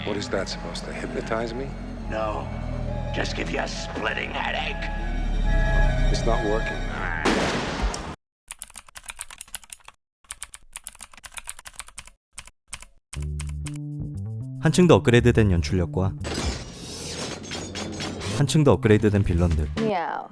What is that supposed to hypnotize me? No, just give you a splitting headache. It's not working. 한층 더 업그레이드된 연출력과 한층 더 업그레이드된 빌런들, Meow.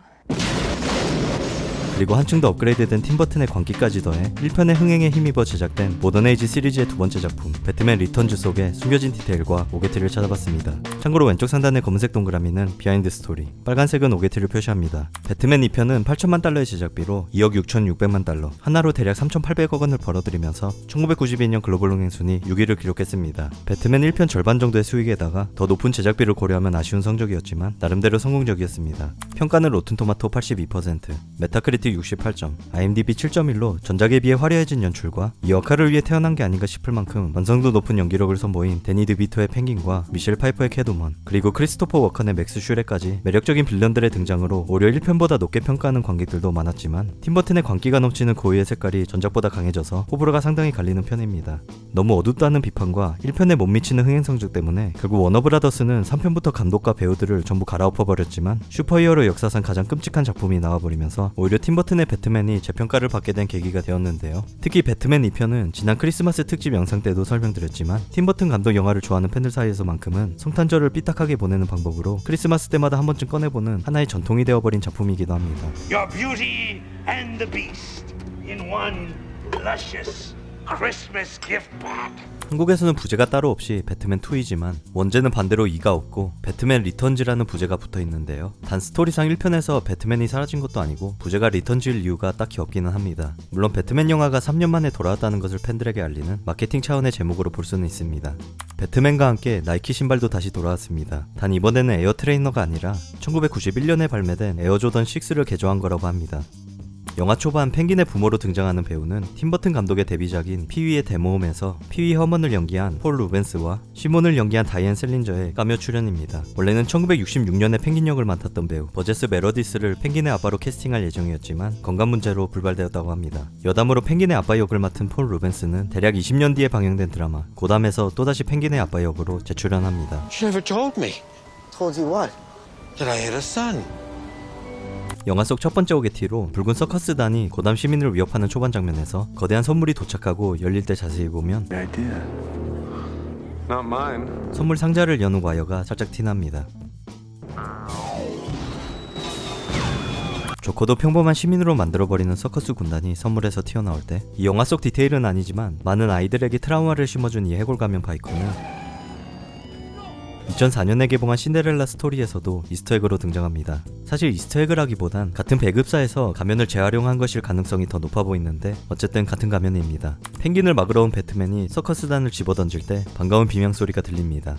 그리고 한층 더 업그레이드된 팀버튼의 광기까지 더해 1편의 흥행에 힘입어 제작된 모던에이지 시리즈의 두 번째 작품 배트맨 리턴즈 속의 숨겨진 디테일과 오게티를 찾아봤습니다. 참고로 왼쪽 상단의 검은색 동그라미는 비하인드 스토리, 빨간색은 오게티를 표시합니다. 배트맨 2편은 8천만 달러의 제작비로 2억 6,600만 달러, 하나로 대략 3,800억 원을 벌어들이면서 1992년 글로벌 흥행 순위 6위를 기록했습니다. 배트맨 1편 절반 정도의 수익에다가 더 높은 제작비를 고려하면 아쉬운 성적이었지만 나름대로 성공적이었습니다. 평가는 로튼토마토 82%, 메타크리틱 68점, IMDb 7.1로 전작에 비해 화려해진 연출과 이 역할을 위해 태어난 게 아닌가 싶을 만큼 완성도 높은 연기력을 선보인 데니 드비토의 펭귄과 미셸 파이퍼의 캐도먼, 그리고 크리스토퍼 워컨의 맥스 슈레까지 매력적인 빌런들의 등장으로 오히려 1편보다 높게 평가하는 관객들도 많았지만 팀버튼의 광기가 넘치는 고유의 색깔이 전작보다 강해져서 호불호가 상당히 갈리는 편입니다. 너무 어둡다는 비판과 1편에 못 미치는 흥행 성적 때문에 결국 워너브라더스는 3편부터 감독과 배우들을 전부 갈아엎어버렸지만 슈퍼히어로 역사상 가장 끔찍한 작품이 나와버리면서 오히려 팀버튼의 배트맨이 재평가를 받게 된 계기가 되었는데요. 특히 배트맨 2편은 지난 크리스마스 특집 영상 때도 설명드렸지만 팀버튼 감독 영화를 좋아하는 팬들 사이에서만큼은 성탄절을 삐딱하게 보내는 방법으로 크리스마스 때마다 한 번쯤 꺼내보는 하나의 전통이 되어버린 작품이기도 합니다. Your Beauty and the Beast in one luscious Christmas gift pack. 한국에서는 부제가 따로 없이 배트맨 2이지만 원제는 반대로 2가 없고 배트맨 리턴즈라는 부제가 붙어 있는데요. 단 스토리상 1편에서 배트맨이 사라진 것도 아니고 부제가 리턴즈일 이유가 딱히 없기는 합니다. 물론 배트맨 영화가 3년 만에 돌아왔다는 것을 팬들에게 알리는 마케팅 차원의 제목으로 볼 수는 있습니다. 배트맨과 함께 나이키 신발도 다시 돌아왔습니다. 단 이번에는 에어 트레이너가 아니라 1991년에 발매된 에어조던 6를 개조한 거라고 합니다. 영화 초반 펭귄의 부모로 등장하는 배우는 팀버튼 감독의 데뷔작인 피위의 데모홈에서 피위 허먼을 연기한 폴 루벤스와 시몬을 연기한 다이앤 셀린저의 카메오 출연입니다. 원래는 1966년에 펭귄 역을 맡았던 배우 버제스 메러디스를 펭귄의 아빠로 캐스팅할 예정이었지만 건강 문제로 불발되었다고 합니다. 여담으로 펭귄의 아빠 역을 맡은 폴 루벤스는 대략 20년 뒤에 방영된 드라마 고담에서 또다시 펭귄의 아빠 역으로 재출연합니다. You never told me Told you what? that I had a son. 영화 속 첫 번째 오게티로 붉은 서커스단이 고담 시민을 위협하는 초반 장면에서 거대한 선물이 도착하고 열릴 때 자세히 보면 Idea. Not mine. 선물 상자를 여는 와이어가 살짝 티납니다. 조커도 평범한 시민으로 만들어버리는 서커스 군단이 선물에서 튀어나올 때 이 영화 속 디테일은 아니지만 많은 아이들에게 트라우마를 심어준 이 해골 가면 바이커는 2004년에 개봉한 신데렐라 스토리에서도 이스터에그로 등장합니다. 사실 이스터에그라기보단 같은 배급사에서 가면을 재활용한 것일 가능성이 더 높아 보이는데 어쨌든 같은 가면입니다. 펭귄을 막으러 온 배트맨이 서커스단을 집어던질 때 반가운 비명소리가 들립니다.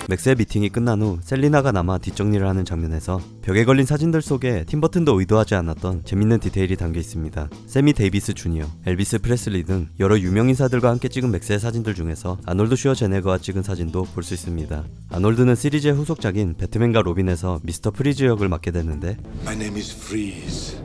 맥스의 미팅이 끝난 후 셀리나가 남아 뒷정리를 하는 장면에서 벽에 걸린 사진들 속에 팀버튼도 의도하지 않았던 재밌는 디테일이 담겨 있습니다. 세미 데이비스 주니어, 엘비스 프레슬리 등 여러 유명인사들과 함께 찍은 맥스의 사진들 중에서 아놀드 슈어제네거와 찍은 사진도 볼 수 있습니다. 아놀드는 시리즈의 후속작인 배트맨과 로빈에서 미스터 프리즈 역을 맡게 됐는데 My name is Freeze.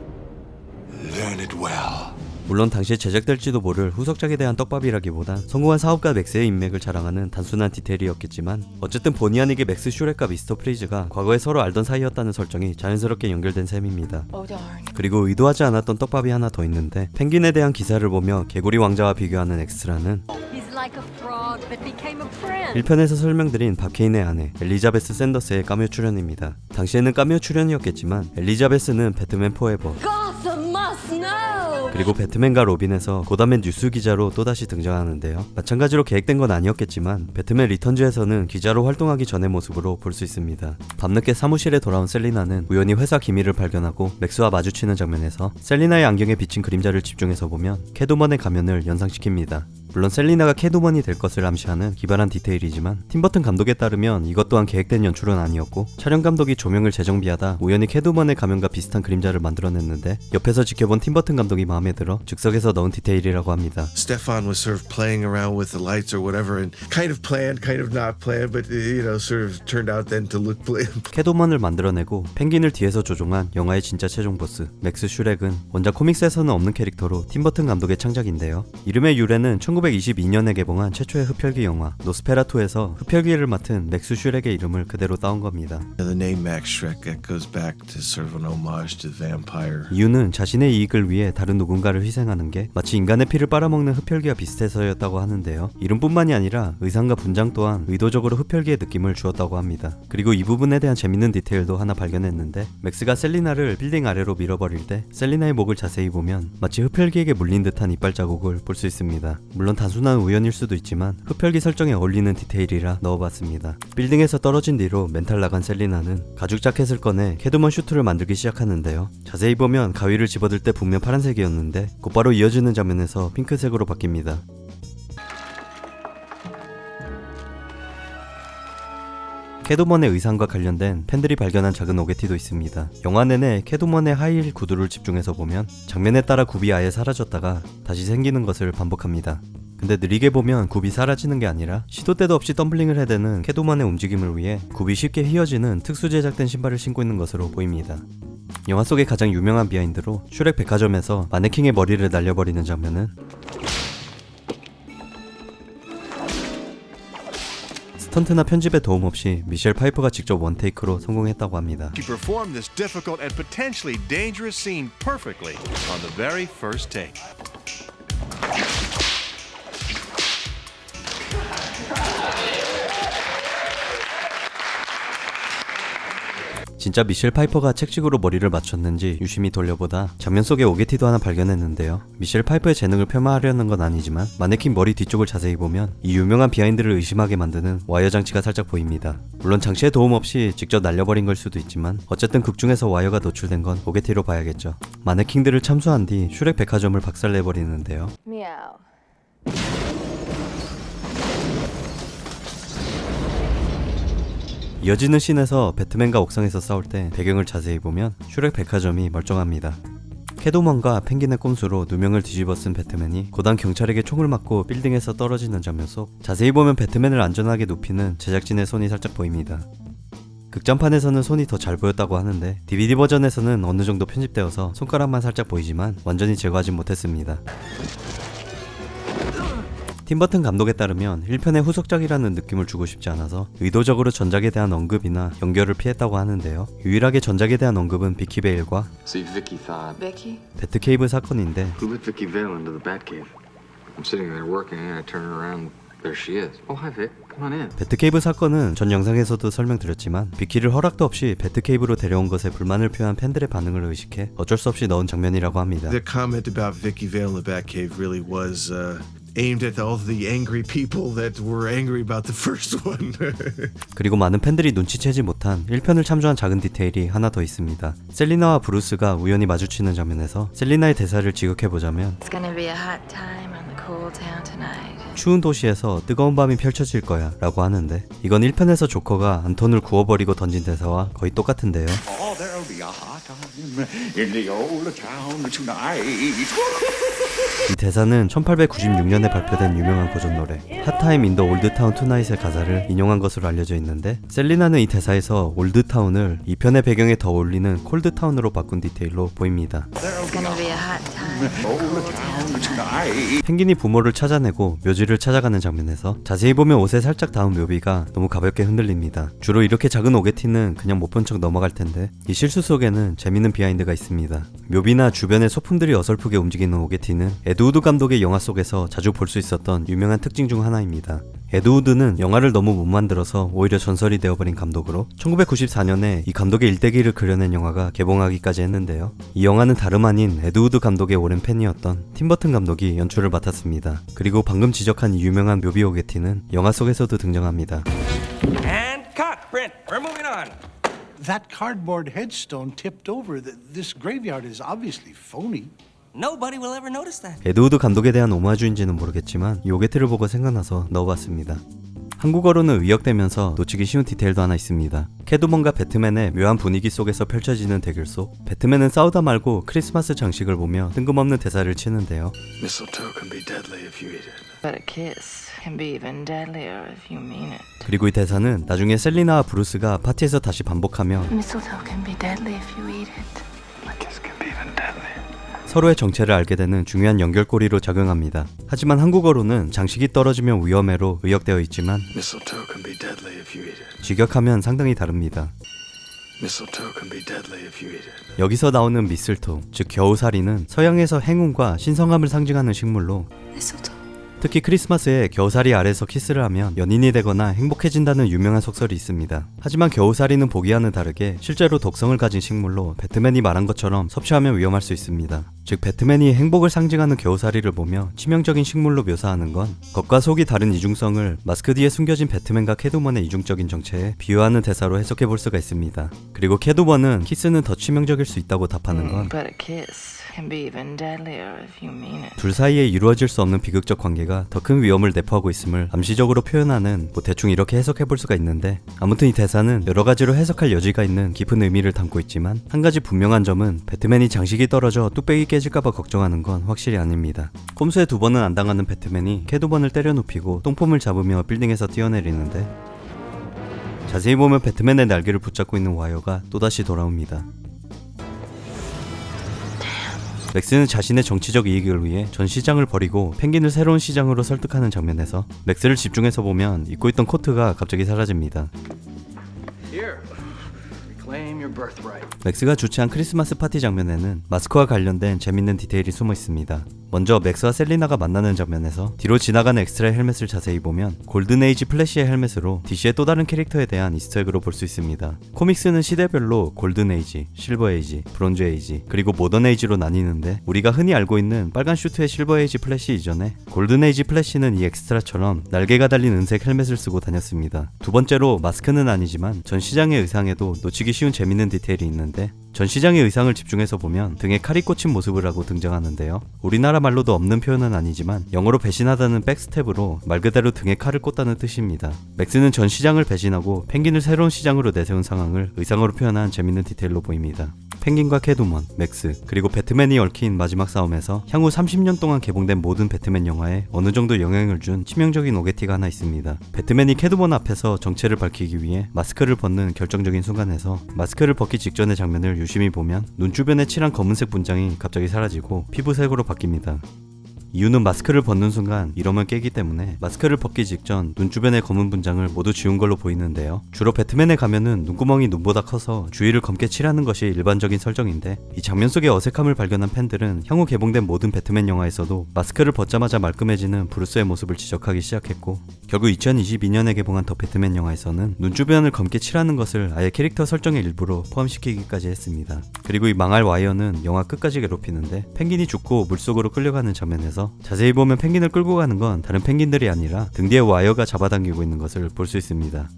Learn it well. 물론 당시에 제작될지도 모를 후속작에 대한 떡밥이라기보단 성공한 사업가 맥스의 인맥을 자랑하는 단순한 디테일이었겠지만 어쨌든 본의 아니게 맥스 슈렉과 미스터 프리즈가 과거에 서로 알던 사이였다는 설정이 자연스럽게 연결된 셈입니다. Oh darn. 그리고 의도하지 않았던 떡밥이 하나 더 있는데 펭귄에 대한 기사를 보며 개구리 왕자와 비교하는 엑스라는 He's like a frog that became a prince. 1편에서 설명드린 박케인의 아내 엘리자베스 샌더스의 카메오 출연입니다. 당시에는 카메오 출연이었겠지만 엘리자베스는 배트맨 포에버 Gotham must know. 그리고 배트맨과 로빈에서 고담의 뉴스 기자로 또다시 등장하는데요. 마찬가지로 계획된 건 아니었겠지만 배트맨 리턴즈에서는 기자로 활동하기 전의 모습으로 볼 수 있습니다. 밤늦게 사무실에 돌아온 셀리나는 우연히 회사 기밀을 발견하고 맥스와 마주치는 장면에서 셀리나의 안경에 비친 그림자를 집중해서 보면 캐도먼의 가면을 연상시킵니다. 물론 셀리나가 캐도먼이 될 것을 암시하는 기발한 디테일이지만 팀버튼 감독에 따르면 이것 또한 계획된 연출은 아니었고 촬영 감독이 조명을 재정비하다 우연히 캐도먼의 가면과 비슷한 그림자를 만들어냈는데 옆에서 지켜본 팀버튼 감독이 마음에 들어 즉석에서 넣은 디테일이라고 합니다. Stefan was sort of playing around with the lights or whatever and kind of planned, kind of not planned, but sort of turned out then to look 캐도먼을 만들어내고 펭귄을 뒤에서 조종한 영화의 진짜 최종 보스 맥스 슈렉은 원작 코믹스에서는 없는 캐릭터로 팀버튼 감독의 창작인데요. 이름의 유래는 1922년에 개봉한 최초의 흡혈귀 영화 노스페라투에서 흡혈귀를 맡은 맥스 슈렉의 이름을 그대로 따온 겁니다. The name Max Schreck that goes back to sort of an homage to vampire. 이유는 자신의 이익을 위해 다른 누군가를 희생하는 게 마치 인간의 피를 빨아먹는 흡혈귀와 비슷해서였다고 하는데요. 이름뿐만이 아니라 의상과 분장 또한 의도적으로 흡혈귀의 느낌을 주었다고 합니다. 그리고 이 부분에 대한 재밌는 디테일도 하나 발견했는데 맥스가 셀리나를 빌딩 아래로 밀어버릴 때 셀리나의 목을 자세히 보면 마치 흡혈귀에게 물린 듯한 이빨 자국을 볼 수 있습니다. 물론 단순한 우연일 수도 있지만 흡혈귀 설정에 어울리는 디테일이라 넣어봤습니다. 빌딩에서 떨어진 뒤로 멘탈 나간 셀리나는 가죽 자켓을 꺼내 캐드먼 슈트를 만들기 시작하는데요. 자세히 보면 가위를 집어들 때 분명 파란색이었는데 곧바로 이어지는 장면에서 핑크색으로 바뀝니다. 캐도먼의 의상과 관련된 팬들이 발견한 작은 오게티도 있습니다. 영화 내내 캐도먼의 하이힐 구두를 집중해서 보면 장면에 따라 굽이 아예 사라졌다가 다시 생기는 것을 반복합니다. 근데 느리게 보면 굽이 사라지는 게 아니라 시도 때도 없이 덤블링을 해대는 캐도먼의 움직임을 위해 굽이 쉽게 휘어지는 특수 제작된 신발을 신고 있는 것으로 보입니다. 영화 속의 가장 유명한 비하인드로 슈렉 백화점에서 마네킹의 머리를 날려버리는 장면은 스턴트나 편집의 도움 없이 미셸 파이퍼가 직접 원테이크로 성공했다고 합니다. She performed this difficult and potentially dangerous scene perfectly on the very first take. 진짜 미셸 파이퍼가 책식으로 머리를 맞췄는지 유심히 돌려보다 장면 속에 오게티도 하나 발견했는데요. 미셸 파이퍼의 재능을 폄하하려는 건 아니지만 마네킹 머리 뒤쪽을 자세히 보면 이 유명한 비하인드를 의심하게 만드는 와이어 장치가 살짝 보입니다. 물론 장치의 도움 없이 직접 날려버린 걸 수도 있지만 어쨌든 극 중에서 와이어가 노출된 건 오게티로 봐야겠죠. 마네킹들을 참수한 뒤 슈렉 백화점을 박살내버리는데요. Meow. 이어지는 씬에서 배트맨과 옥상에서 싸울 때 배경을 자세히 보면 슈렉 백화점이 멀쩡합니다. 캐도먼과 펭귄의 꼼수로 누명을 뒤집어 쓴 배트맨이 고단 경찰에게 총을 맞고 빌딩에서 떨어지는 장면 속 자세히 보면 배트맨을 안전하게 눕히는 제작진의 손이 살짝 보입니다. 극장판에서는 손이 더 잘 보였다고 하는데 DVD 버전에서는 어느 정도 편집되어서 손가락만 살짝 보이지만 완전히 제거하진 못했습니다. 팀버튼 감독에 따르면 1편의 후속작이라는 느낌을 주고 싶지 않아서 의도적으로 전작에 대한 언급이나 연결을 피했다고 하는데요. 유일하게 전작에 대한 언급은 비키 베일과 See, Vicky thought. Vicky? 배트케이브 사건인데 Who let Vicky Vale into the Batcave? I'm sitting there working and I turn around. There she is. Oh, hi, Vic. Come on in. 배트케이브 사건은 전 영상에서도 설명드렸지만 비키를 허락도 없이 배트케이브로 데려온 것에 불만을 표한 팬들의 반응을 의식해 어쩔 수 없이 넣은 장면이라고 합니다. The comment about Vicky Vale in the Batcave really was aimed at all the angry people that were angry about the first one. 그리고 많은 팬들이 눈치채지 못한 1편을 참조한 작은 디테일이 하나 더 있습니다. 셀리나와 브루스가 우연히 마주치는 장면에서 셀리나의 대사를 지극해보자면 It's gonna be a hot time on the cold town tonight. 추운 도시에서 뜨거운 밤이 펼쳐질 거야 라고 하는데 이건 1편에서 조커가 안톤을 구워버리고 던진 대사와 거의 똑같은데요. Oh, there'll be a hot time in the old town tonight. 이 대사는 1896년에 발표된 유명한 고전 노래 핫타임 인 더 올드타운 투나잇의 가사를 인용한 것으로 알려져 있는데 셀리나는 이 대사에서 올드타운을 2편의 배경에 더 어울리는 콜드타운으로 바꾼 디테일로 보입니다. It's gonna be a hot time. Old town tonight. 펭귄이 부모를 찾아내고 묘지를 찾아가는 장면에서 자세히 보면 옷에 살짝 닿은 묘비가 너무 가볍게 흔들립니다. 주로 이렇게 작은 오게티는 그냥 못 본 척 넘어갈 텐데 이 실수 속에는 재밌는 비하인드가 있습니다. 묘비나 주변의 소품들이 어설프게 움직이는 오게티는 에드우드 감독의 영화 속에서 자주 볼 수 있었던 유명한 특징 중 하나입니다. 에드우드는 영화를 너무 못 만들어서 오히려 전설이 되어버린 감독으로 1994년에 이 감독의 일대기를 그려낸 영화가 개봉하기까지 했는데요. 이 영화는 다름 아닌 에드우드 감독의 오랜 팬이었던 팀버튼 감독이 연출을 맡았습니다. 그리고 방금 지적한 이 유명한 묘비 오게티는 영화 속에서도 등장합니다. And cut, print. We're moving on. That cardboard headstone tipped over. This graveyard is obviously phony. Nobody will ever notice that. 에드우드 감독에 대한 오마주인지는 모르겠지만 이 오게티를 보고 생각나서 넣어봤습니다. 한국어로는 의역되면서 놓치기 쉬운 디테일도 하나 있습니다. 캐도먼과 배트맨의 묘한 분위기 속에서 펼쳐지는 대결 속 배트맨은 싸우다 말고 크리스마스 장식을 보며 뜬금없는 대사를 치는데요. Mistletoe can be deadly if you eat it. But a kiss can be even deadlier if you mean it. 그리고 이 대사는 나중에 셀리나와 브루스가 파티에서 다시 반복하며 Mistletoe can be deadly if you eat it. A kiss can be even deadlier. 서로의 정체를 알게 되는 중요한 연결고리로 작용합니다. 하지만 한국어로는 장식이 떨어지면 위험해로 의역되어 있지만 Mistletoe can be deadly if you eat it. 직역하면 상당히 다릅니다. Mistletoe can be deadly if you eat it. 여기서 나오는 미슬토, 즉 겨우살이는 서양에서 행운과 신성함을 상징하는 식물로 특히 크리스마스에 겨우살이 아래서 키스를 하면 연인이 되거나 행복해진다는 유명한 속설이 있습니다. 하지만 겨우살이는 보기와는 다르게 실제로 독성을 가진 식물로 배트맨이 말한 것처럼 섭취하면 위험할 수 있습니다. 즉 배트맨이 행복을 상징하는 겨우살이를 보며 치명적인 식물로 묘사하는 건 겉과 속이 다른 이중성을 마스크 뒤에 숨겨진 배트맨과 캐트우먼의 이중적인 정체에 비유하는 대사로 해석해 볼 수가 있습니다. 그리고 캐트우먼은 키스는 더 치명적일 수 있다고 답하는 건 But a kiss can be even deadlier if you mean it. 둘 사이에 이루어질 수 없는 비극적 관계가 더 큰 위험을 내포하고 있음을 암시적으로 표현하는 대충 이렇게 해석해 볼 수가 있는데, 아무튼 이 대사는 여러 가지로 해석할 여지가 있는 깊은 의미를 담고 있지만 한 가지 분명한 점은 배트맨이 장식이 떨어져 뚝배기 깨질까봐 걱정하는 건 확실히 아닙니다. 꼼수에 2번은 안 당하는 배트맨이 캐두번을 때려 눕히고 똥폼을 잡으며 빌딩에서 뛰어내리는데, 자세히 보면 배트맨의 날개를 붙잡고 있는 와이어가 또다시 돌아옵니다. 맥스는 자신의 정치적 이익을 위해 전 시장을 버리고 펭귄을 새로운 시장으로 설득하는 장면에서 맥스를 집중해서 보면 입고 있던 코트가 갑자기 사라집니다. 맥스가 주최한 크리스마스 파티 장면에는 마스크와 관련된 재밌는 디테일이 숨어 있습니다. 먼저 맥스와 셀리나가 만나는 장면에서 뒤로 지나가는 엑스트라의 헬멧을 자세히 보면 골든에이지 플래시의 헬멧으로 DC의 또 다른 캐릭터에 대한 이스터에그로 볼 수 있습니다. 코믹스는 시대별로 골든에이지, 실버에이지, 브론즈에이지, 그리고 모던에이지로 나뉘는데, 우리가 흔히 알고 있는 빨간 슈트의 실버에이지 플래시 이전에 골든에이지 플래시는 이 엑스트라처럼 날개가 달린 은색 헬멧을 쓰고 다녔습니다. 두 번째로 마스크는 아니지만 전 시장의 의상에도 놓치기 쉬운 재밌는 디테일이 있는데, 전 시장의 의상을 집중해서 보면 등에 칼이 꽂힌 모습을 하고 등장하는데요. 우리나라 말로도 없는 표현은 아니지만 영어로 배신하다는 백스텝으로 말 그대로 등에 칼을 꽂다는 뜻입니다. 맥스는 전 시장을 배신하고 펭귄을 새로운 시장으로 내세운 상황을 의상으로 표현한 재밌는 디테일로 보입니다. 펭귄과 캐트우먼, 맥스, 그리고 배트맨이 얽힌 마지막 싸움에서 향후 30년 동안 개봉된 모든 배트맨 영화에 어느 정도 영향을 준 치명적인 오게티가 하나 있습니다. 배트맨이 캐트우먼 앞에서 정체를 밝히기 위해 마스크를 벗는 결정적인 순간에서 마스크를 벗기 직전의 장면을 유심히 보면 눈 주변에 칠한 검은색 분장이 갑자기 사라지고 피부색으로 바뀝니다. 이유는 마스크를 벗는 순간 이러면 깨기 때문에 마스크를 벗기 직전 눈 주변의 검은 분장을 모두 지운 걸로 보이는데요. 주로 배트맨의 가면은 눈구멍이 눈보다 커서 주위를 검게 칠하는 것이 일반적인 설정인데, 이 장면 속의 어색함을 발견한 팬들은 향후 개봉된 모든 배트맨 영화에서도 마스크를 벗자마자 말끔해지는 브루스의 모습을 지적하기 시작했고, 결국 2022년에 개봉한 더 배트맨 영화에서는 눈 주변을 검게 칠하는 것을 아예 캐릭터 설정의 일부로 포함시키기까지 했습니다. 그리고 이 망할 와이어는 영화 끝까지 괴롭히는데, 펭귄이 죽고 물속으로 끌려가는 장면에서 자세히 보면 펭귄을 끌고 가는 건 다른 펭귄들이 아니라 등 뒤에 와이어가 잡아당기고 있는 것을 볼 수 있습니다.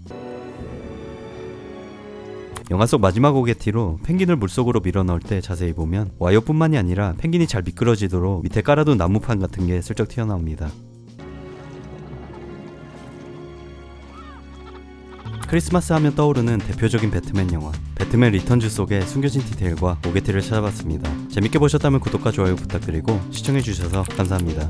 영화 속 마지막 오게티로 펭귄을 물속으로 밀어넣을 때 자세히 보면 와이어뿐만이 아니라 펭귄이 잘 미끄러지도록 밑에 깔아둔 나무판 같은 게 슬쩍 튀어나옵니다. 크리스마스 하면 떠오르는 대표적인 배트맨 영화 배트맨 리턴즈 속의 숨겨진 디테일과 오게티를 찾아봤습니다. 재밌게 보셨다면 구독과 좋아요 부탁드리고 시청해주셔서 감사합니다.